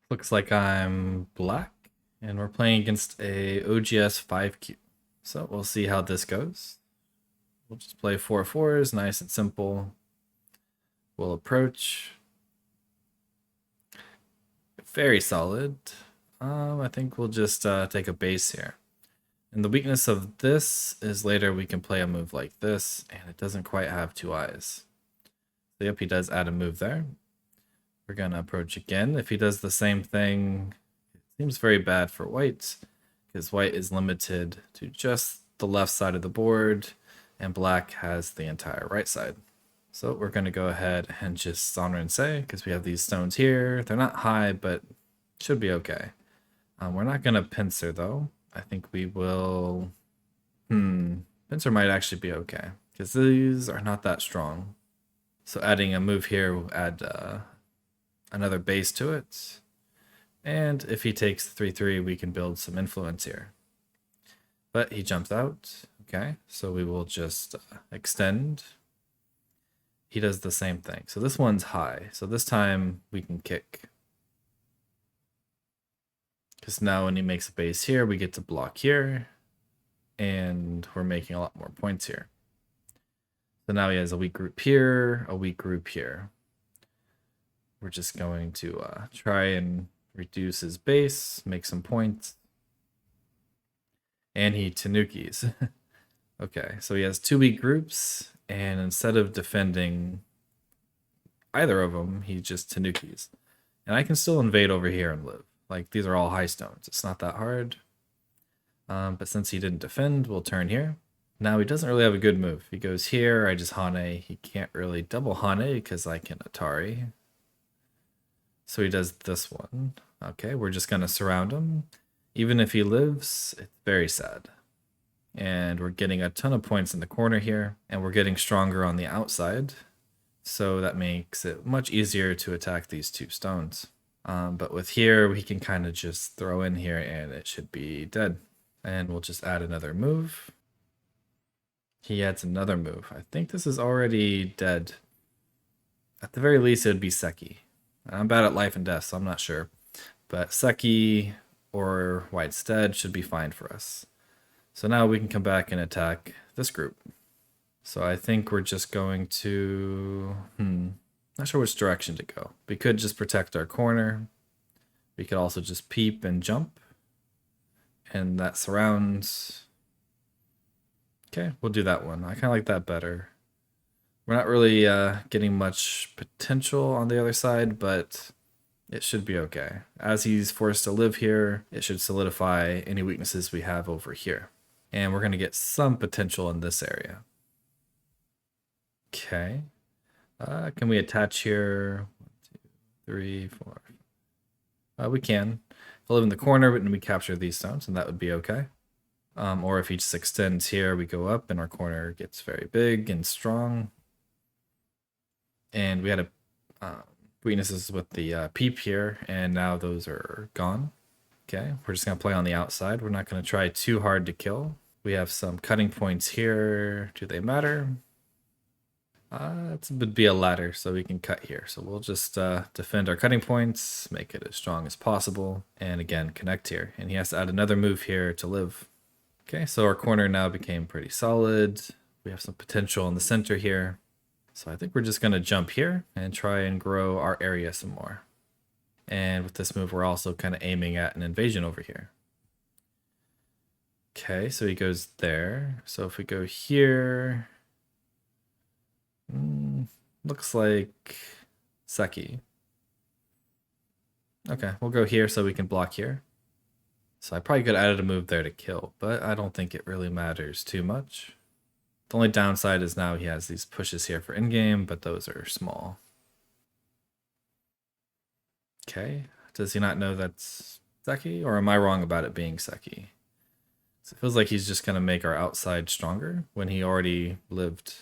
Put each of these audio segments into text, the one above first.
Looks like I'm black, and we're playing against a OGS 5Q. So we'll see how this goes. We'll just play 4-4s, nice and simple. We'll approach. Very solid. I think we'll just take a base here. And the weakness of this is later we can play a move like this, and it doesn't quite have two eyes. So yep, he does add a move there. We're going to approach again. If he does the same thing, it seems very bad for white, because white is limited to just the left side of the board, and black has the entire right side. So we're going to go ahead and just honor and say, because we have these stones here. They're not high, but should be okay. We're not going to pincer, though. I think we will... Pincer might actually be okay, because these are not that strong. So adding a move here will add another base to it. And if he takes 3-3, we can build some influence here. But he jumps out. Okay, so we will just extend. He does the same thing. So this one's high. So this time we can kick. Because now when he makes a base here, we get to block here. And we're making a lot more points here. So now he has a weak group here, a weak group here. We're just going to try and reduce his base, make some points. And he tanukis. Okay, so he has two weak groups, and instead of defending either of them, he just tanukis. And I can still invade over here and live. Like, these are all high stones. It's not that hard. But since he didn't defend, we'll turn here. Now he doesn't really have a good move. He goes here, I just Hane. He can't really double Hane because I can Atari. So he does this one. Okay, we're just going to surround him. Even if he lives, it's very sad. And we're getting a ton of points in the corner here, and we're getting stronger on the outside. So that makes it much easier to attack these two stones. But with here, we can kind of just throw in here and it should be dead. And we'll just add another move. He adds another move. I think this is already dead. At the very least, it would be Seki. I'm bad at life and death, so I'm not sure. But Seki or White's dead should be fine for us. So now we can come back and attack this group. So I think we're just going to... Not sure which direction to go. We could just protect our corner. We could also just peep and jump. And that surrounds... Okay, we'll do that one. I kind of like that better. We're not really getting much potential on the other side, but it should be okay. As he's forced to live here, it should solidify any weaknesses we have over here. And we're going to get some potential in this area. Okay. Can we attach here? 1, 2, 3, 4. We can. He'll live in the corner, but we capture these stones, and that would be okay. Or if he just extends here, we go up, and our corner gets very big and strong. And we had weaknesses with the peep here, and now those are gone. Okay, we're just going to play on the outside. We're not going to try too hard to kill. We have some cutting points here. Do they matter? It would be a ladder, so we can cut here. So we'll just defend our cutting points, make it as strong as possible, and again, connect here. And he has to add another move here to live. Okay, so our corner now became pretty solid. We have some potential in the center here. So I think we're just going to jump here and try and grow our area some more. And with this move, we're also kind of aiming at an invasion over here. Okay, so he goes there. So if we go here... looks like Seki. Okay, we'll go here so we can block here. So I probably could have added a move there to kill, but I don't think it really matters too much. The only downside is now he has these pushes here for in-game, but those are small. Okay, does he not know that's Seki, or am I wrong about it being Seki? So it feels like he's just going to make our outside stronger when he already lived.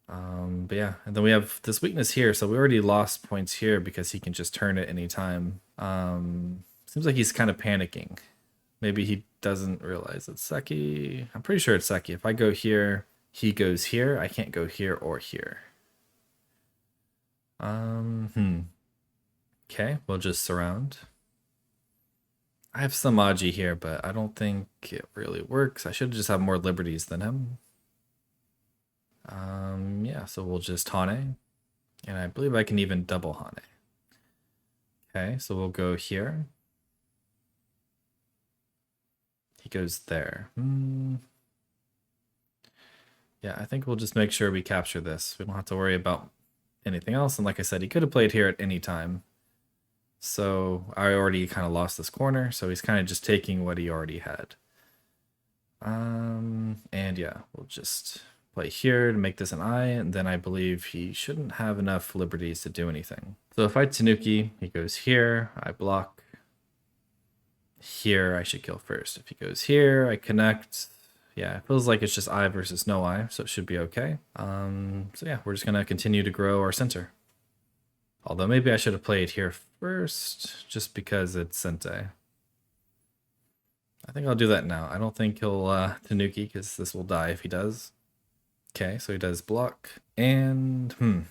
But yeah, and then we have this weakness here, so we already lost points here because he can just turn it anytime. Seems like he's kind of panicking. Maybe he doesn't realize it's Seki. I'm pretty sure it's Seki. If I go here, he goes here. I can't go here or here. Okay, we'll just surround. I have some Aji here, but I don't think it really works. I should just have more liberties than him. Yeah, so we'll just Hane. And I believe I can even double Hane. Okay, so we'll go here. He goes there. Yeah, I think we'll just make sure we capture this. We don't have to worry about anything else. And like I said, he could have played here at any time. So I already kind of lost this corner. So he's kind of just taking what he already had. And yeah, we'll just play here to make this an I, and then I believe he shouldn't have enough liberties to do anything. So if I Tanuki, he goes here, I block. Here, I should kill first. If he goes here, I connect. Yeah, it feels like it's just I versus no I, so it should be okay. So yeah, we're just gonna continue to grow our center. Although maybe I should have played here first, just because it's Sente. I think I'll do that now. I don't think he'll Tanuki, because this will die if he does. Okay, so he does block. And,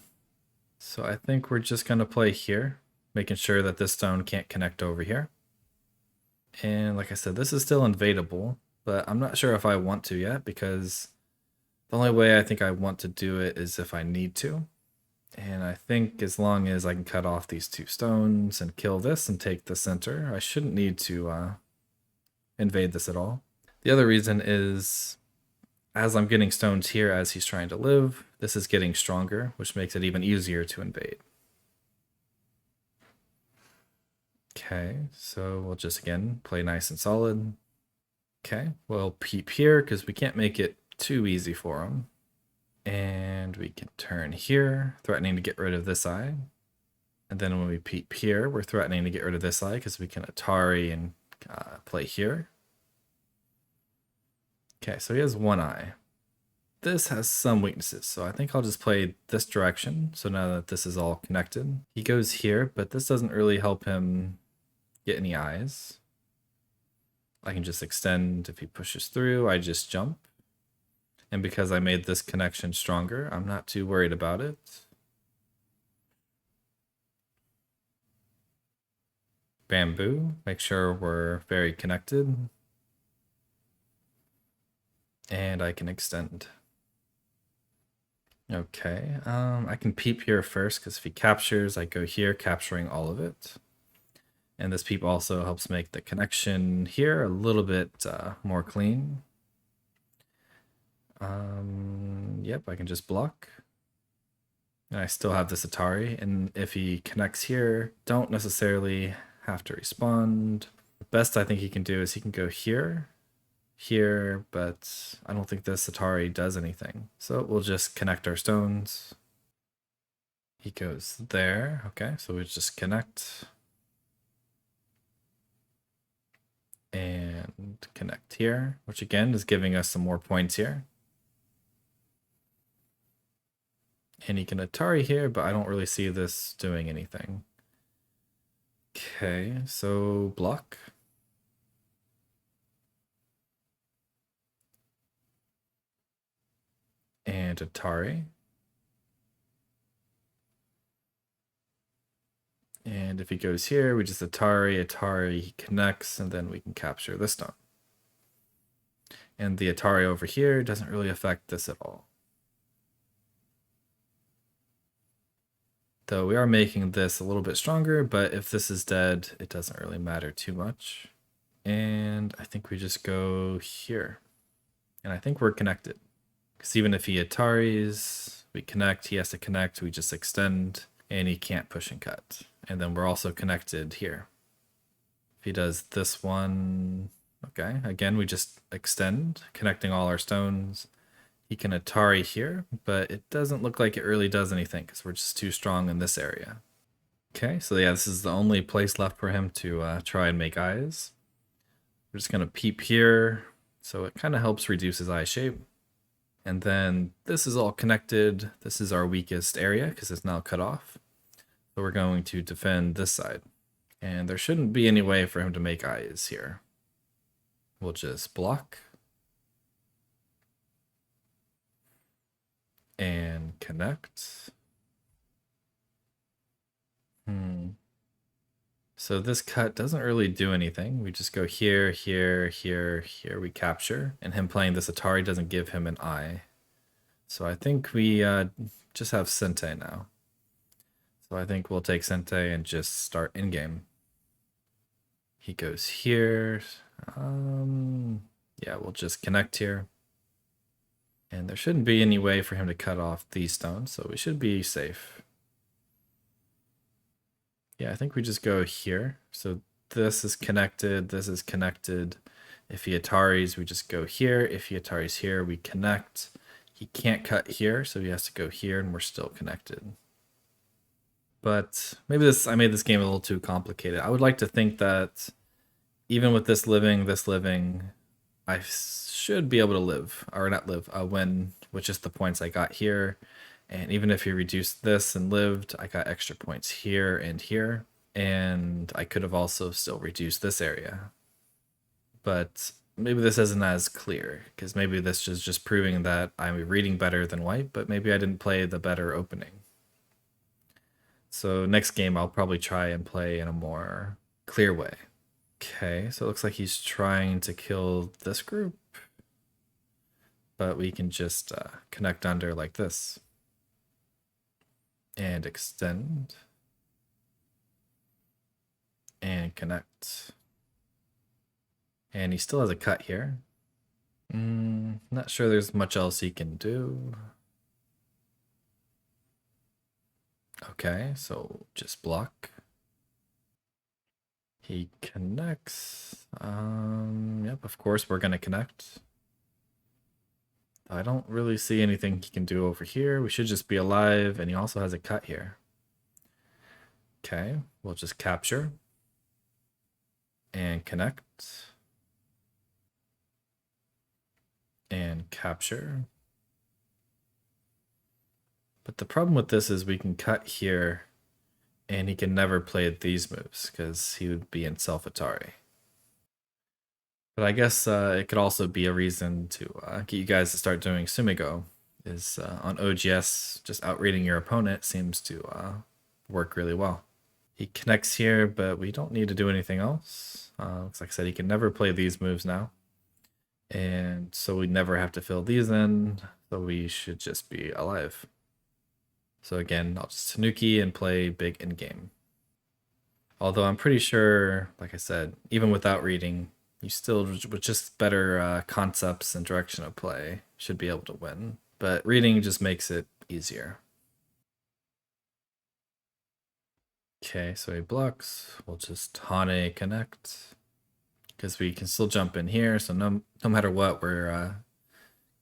so I think we're just going to play here, making sure that this stone can't connect over here. And like I said, this is still invadable, but I'm not sure if I want to yet, because the only way I think I want to do it is if I need to. And I think as long as I can cut off these two stones and kill this and take the center, I shouldn't need to invade this at all. The other reason is, as I'm getting stones here as he's trying to live, this is getting stronger, which makes it even easier to invade. Okay, so we'll just again play nice and solid. Okay, we'll peep here because we can't make it too easy for him. And we can turn here, threatening to get rid of this eye. And then when we peep here, we're threatening to get rid of this eye because we can Atari and play here. Okay, so he has one eye. This has some weaknesses, so I think I'll just play this direction. So now that this is all connected, he goes here, but this doesn't really help him get any eyes. I can just extend. If he pushes through, I just jump. And because I made this connection stronger, I'm not too worried about it. Bamboo, make sure we're very connected. And I can extend. Okay, I can peep here first, because if he captures, I go here, capturing all of it. And this peep also helps make the connection here a little bit more clean. Yep, I can just block. And I still have this Atari, and if he connects here, don't necessarily have to respond. The best I think he can do is he can go here, here, but I don't think this Atari does anything. So we'll just connect our stones. He goes there. Okay, so we just connect. And connect here, which again is giving us some more points here. And he can Atari here, but I don't really see this doing anything. Okay, so block. And Atari. And if he goes here, we just Atari, Atari, he connects, and then we can capture this stone. And the Atari over here doesn't really affect this at all. Though we are making this a little bit stronger, but if this is dead, it doesn't really matter too much. And I think we just go here. And I think we're connected. Because even if he Ataris, we connect, he has to connect, we just extend, and he can't push and cut. And then we're also connected here. If he does this one, okay, again, we just extend, connecting all our stones. He can Atari here, but it doesn't look like it really does anything because we're just too strong in this area. Okay, so yeah, this is the only place left for him to try and make eyes. We're just going to peep here, so it kind of helps reduce his eye shape. And then this is all connected. This is our weakest area because it's now cut off. So we're going to defend this side. And there shouldn't be any way for him to make eyes here. We'll just block. And connect. So this cut doesn't really do anything. We just go here, here, here, here. We capture. And him playing this Atari doesn't give him an eye. So I think we just have Sente now. So I think we'll take Sente and just start in-game. He goes here. Yeah, we'll just connect here. And there shouldn't be any way for him to cut off these stones, so we should be safe. Yeah, I think we just go here. So this is connected, this is connected. If he Ataris, we just go here. If he Ataris here, we connect. He can't cut here, so he has to go here, and we're still connected. But maybe I made this game a little too complicated. I would like to think that even with this living, I should be able to live, or not live, win with just the points I got here. And even if he reduced this and lived, I got extra points here and here. And I could have also still reduced this area. But maybe this isn't as clear, because maybe this is just proving that I'm reading better than white, but maybe I didn't play the better opening. So next game, I'll probably try and play in a more clear way. Okay, so it looks like he's trying to kill this group, but we can just connect under like this and extend and connect. And he still has a cut here. Not sure there's much else he can do. Okay, so just block. He connects. Yep, of course we're gonna connect. I don't really see anything he can do over here. We should just be alive, and he also has a cut here. Okay, we'll just capture and connect and capture. But the problem with this is we can cut here, and he can never play these moves because he would be in self-Atari. But I guess it could also be a reason to get you guys to start doing Sumigo. Is on OGS, just outreading your opponent seems to work really well. He connects here, but we don't need to do anything else. Looks like I said, he can never play these moves now. And so we never have to fill these in, so we should just be alive. So again, I'll just Tanuki and play big in-game. Although I'm pretty sure, like I said, even without reading, you still, with just better concepts and direction of play, should be able to win. But reading just makes it easier. Okay, so he blocks. We'll just Hane connect. Because we can still jump in here, so no matter what, we're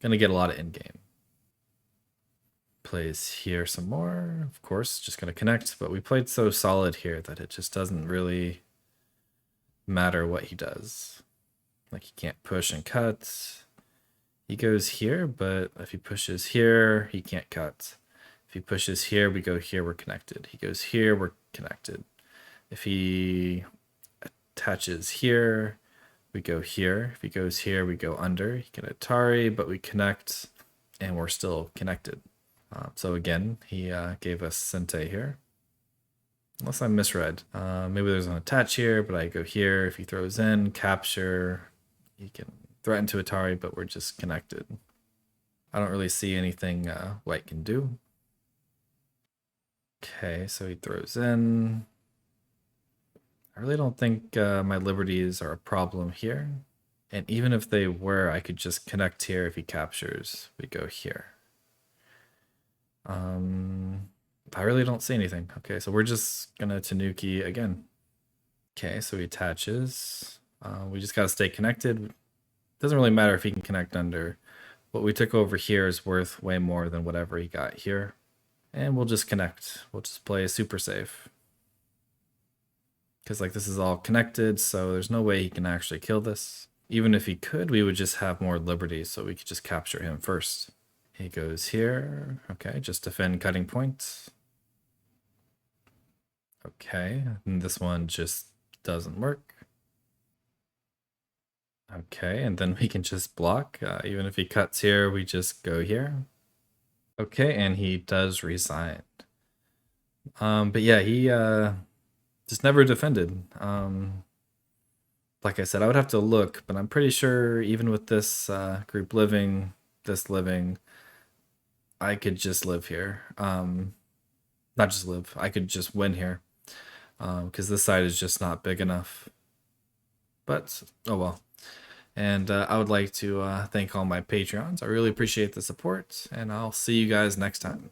going to get a lot of in-game. Plays here some more, of course, just going to connect, but we played so solid here that it just doesn't really matter what he does. Like, he can't push and cut. He goes here, but if he pushes here, he can't cut. If he pushes here, we go here, we're connected. He goes here, we're connected. If he attaches here, we go here. If he goes here, we go under. He can Atari, but we connect, and we're still connected. So again, he gave us Sente here. Unless I misread. Maybe there's an attach here, but I go here. If he throws in, capture, he can threaten to Atari, but we're just connected. I don't really see anything white can do. Okay, so he throws in. I really don't think my liberties are a problem here. And even if they were, I could just connect here if he captures. We go here. I really don't see anything. Okay, so we're just gonna Tanuki again. Okay, so he attaches. We just gotta stay connected. Doesn't really matter if he can connect under. What we took over here is worth way more than whatever he got here. And we'll just connect. We'll just play super safe. Because like this is all connected, so there's no way he can actually kill this. Even if he could, we would just have more liberty, so we could just capture him first. He goes here. Okay, just defend cutting points. Okay, and this one just doesn't work. Okay, and then we can just block. Even if he cuts here, we just go here. Okay, and he does resign. But yeah, just never defended. Like I said, I would have to look, but I'm pretty sure even with this group living, this living, I could just live here. Not just live, I could just win here. Because this side is just not big enough. But, oh well. And I would like to thank all my Patreons. I really appreciate the support, and I'll see you guys next time.